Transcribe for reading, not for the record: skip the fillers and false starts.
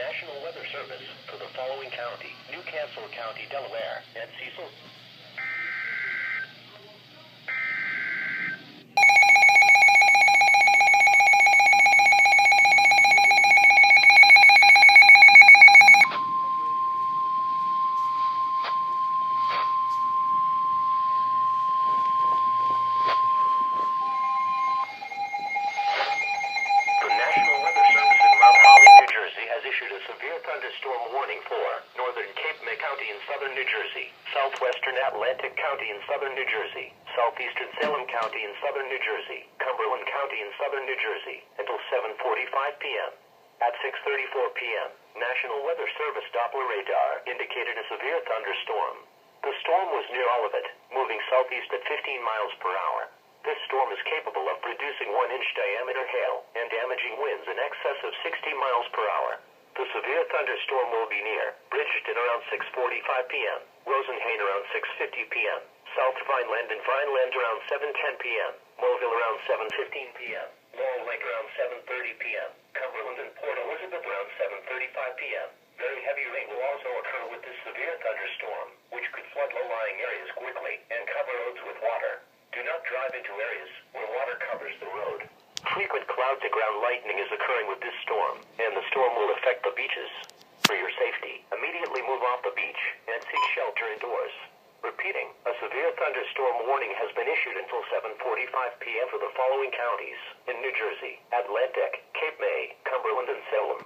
National Weather Service for the following county: Newcastle County, Delaware, and Cecil. Issued a severe thunderstorm warning for northern Cape May County in southern New Jersey, southwestern Atlantic County in southern New Jersey, southeastern Salem County in southern New Jersey, Cumberland County in southern New Jersey, until 7:45 p.m. At 6:34 p.m., National Weather Service Doppler radar indicated a severe thunderstorm. The storm was near Olivet, moving southeast at 15 miles per hour. This storm is capable of producing 1-inch diameter hail and damaging winds in excess of 60 miles per hour. The severe thunderstorm will be near Bridgeton around 6:45 p.m., Rosenhain around 6:50 p.m., South Vineland and Vineland around 7:10 p.m., Mobile around 7:15 p.m., Long Lake around 7:30 p.m., Cumberland and Port Elizabeth around 7:35 p.m. Very heavy rain will also occur with this severe thunderstorm, which could flood low-lying areas quickly and cover roads with water. Do not drive into areas where water covers the road. Frequent cloud-to-ground lightning is occurring with this storm, and the storm will affect the beaches. For your safety, immediately move off the beach and seek shelter indoors. Repeating, a severe thunderstorm warning has been issued until 7:45 p.m. for the following counties in New Jersey: Atlantic, Cape May, Cumberland, and Salem.